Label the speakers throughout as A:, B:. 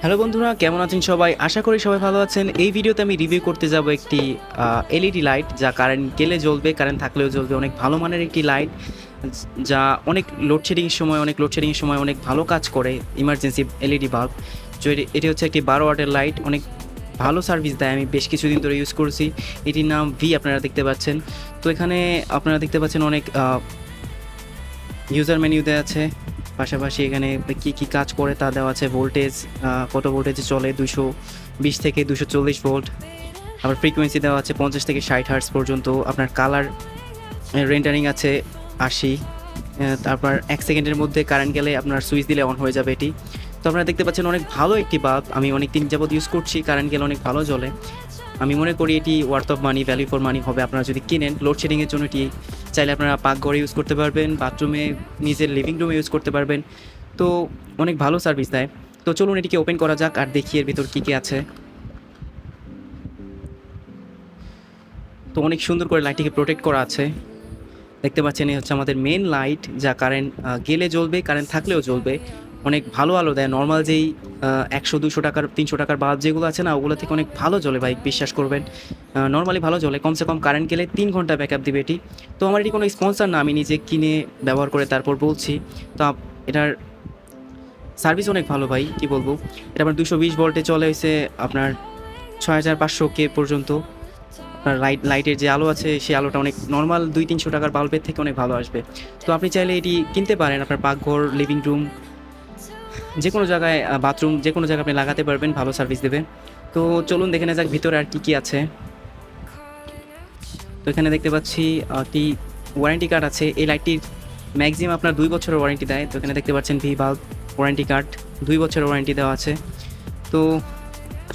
A: Hello বন্ধুরা, কেমন আছেন সবাই? আশা করি সবাই ভালো আছেন। এই ভিডিওতে আমি রিভিউ করতে যাব একটি এলইডি লাইট, যা কারেন্ট গেলে জ্বলবে, কারেন্ট থাকলেও জ্বলবে। অনেক ভালো মানের একটি লাইট, যা লোডশেডিংয়ের সময় অনেক ভালো কাজ করে। Emergency LED bulb. এটি হচ্ছে একটি 12 ওয়াটের লাইট, অনেক ভালো সার্ভিস দেয়। আমি বেশ কিছুদিন ধরে ইউজ করছি। এটির নাম ভি, আপনারা দেখতে পাচ্ছেন। তো এখানে আপনারা দেখতে পাচ্ছেন অনেক ইউজার মেনু দেওয়া আছে। পাশাপাশি এখানে কী কী কাজ করে তা দেওয়া আছে। ভোল্টেজ, কত ভোল্টেজে চলে, 220 থেকে 240 ভোল্ট। আবার ফ্রিকোয়েন্সি দেওয়া আছে 50 থেকে 60 হার্টজ পর্যন্ত। আপনার কালার রেন্ডারিং আছে 80। তারপর 1 সেকেন্ডের মধ্যে কারেন্ট গেলে আপনার সুইচ দিলে অন হয়ে যাবে এটি। তো আপনারা দেখতে পাচ্ছেন অনেক ভালো একটি বাল্ব। আমি অনেক দিন যাবত ইউজ করছি, কারেন্ট গেলে অনেক ভালো জ্বলে। আমি মনে করি এটি worth of money, value for money হবে। আপনারা যদি কিনেন, লোডশেডিংয়ের জন্য এটি চাইলে আপনারা পাকঘরে ইউজ করতে পারবেন, বাথরুমে, নিজের লিভিং রুমে ইউজ করতে পারবেন। তো অনেক ভালো সার্ভিস দেয়। তো চলুন এটিকে ওপেন করা যাক আর দেখি এর ভিতর কী কী আছে। তো অনেক সুন্দর করে লাইটটিকে প্রোটেক্ট করা আছে। দেখতে পাচ্ছেন এই হচ্ছে আমাদের মেন লাইট, যা কারেন্ট গেলে জ্বলবে, কারেন্ট থাকলেও জ্বলবে। অনেক ভালো আলো দেয়। নর্মাল যেই 100-200 টাকার, 300 টাকার বাল্ব যেগুলো আছে না, ওগুলো থেকে অনেক ভালো জ্বলে ভাই, বিশ্বাস করবেন। নর্মালি ভালো জ্বলে, কমসে কম কারেন্ট গেলে 3 ঘন্টা ব্যাকআপ দিবে এটি। তো আমার এটি কোনো স্পন্সর না, আমি নিজে কিনে ব্যবহার করে তারপর বলছি। তো এটার সার্ভিস অনেক ভালো ভাই, কি বলবো। এটা আপনার 220 ভোল্টে চলে, হয়েছে আপনার 6500 কে পর্যন্ত। আপনার লাইটের যে আলো আছে, সেই আলোটা অনেক নর্মাল 200-300 টাকার বাল্বের থেকে অনেক ভালো আসবে। তো আপনি চাইলে এটি কিনতে পারেন। আপনার পাকঘর, লিভিং রুম, যে কোনো জায়গায়, বাথরুম, যে কোনো জায়গায় আপনি লাগাতে পারবেন, ভালো সার্ভিস দেবে। তো চলুন দেখে নেওয়া যাক ভিতরে আর কী কী আছে। তো এখানে দেখতে পাচ্ছি একটি ওয়ারেন্টি কার্ড আছে। এই লাইটটির ম্যাক্সিমাম আপনার 2 বছরের ওয়ারেন্টি দেয়। তো এখানে দেখতে পাচ্ছেন ভি বাল্ব ওয়ারেন্টি কার্ড, 2 বছরের ওয়ারেন্টি দেওয়া আছে। তো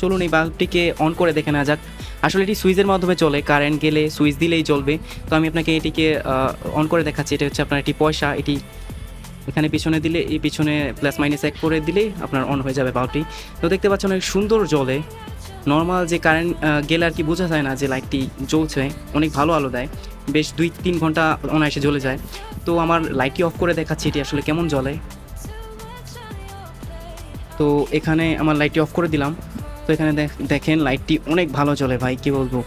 A: চলুন এই বাল্বটিকে অন করে দেখে নেওয়া যাক। আসলে এটি সুইচের মাধ্যমে চলে, কারেন্ট গেলে সুইচ দিলেই জ্বলবে। তো আমি আপনাকে এটিকে অন করে দেখাচ্ছি। এটা হচ্ছে আপনার একটি পয়সা, এটি এখানে পিছনে দিলে, এই পিছনে প্লাস মাইনাস এক করে দিলেই আপনার অন হয়ে যাবে বাল্বটি। তো দেখতে পাচ্ছেন অনেক সুন্দর জ্বলে। নর্মাল যে কারেন্ট গেলে আর কি বোঝা যায় না যে লাইটটি জ্বলছে, অনেক ভালো আলো দেয়। বেশ 2-3 ঘন্টা অনায়াসে জ্বলে যায়। তো আমার লাইটটি অফ করে দেখাচ্ছি এটি আসলে কেমন জ্বলে। তো এখানে আমার লাইটটি অফ করে দিলাম। তো এখানে দেখেন লাইটটি অনেক ভালো জ্বলে ভাই, কী বলবো।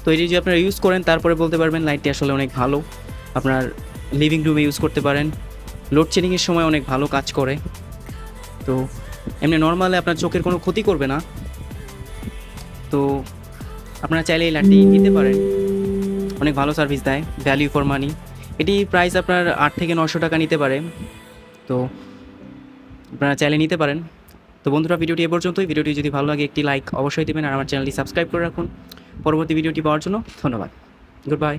A: তো এটি যদি আপনারা ইউজ করেন, তারপরে বলতে পারবেন লাইটটি আসলে অনেক ভালো। আপনার লিভিং রুমে ইউজ করতে পারেন। লোডশেডিংয়ের সময় অনেক ভালো কাজ করে। তো এমনি নর্মালে আপনার চোখের কোনো ক্ষতি করবে না। তো আপনারা চাইলে এই লাইটটি নিতে পারেন, অনেক ভালো সার্ভিস দেয়, ভ্যালু ফর মানি। এটি প্রাইস আপনার 8 থেকে 900 টাকা নিতে পারে। তো আপনারা চাইলে নিতে পারেন। তো বন্ধুরা, ভিডিওটি এ পর্যন্তই। ভিডিওটি যদি ভালো লাগে একটি লাইক অবশ্যই দেবেন, আর আমার চ্যানেলটি সাবস্ক্রাইব করে রাখুন পরবর্তী ভিডিওটি পাওয়ার জন্য। ধন্যবাদ। Good bye.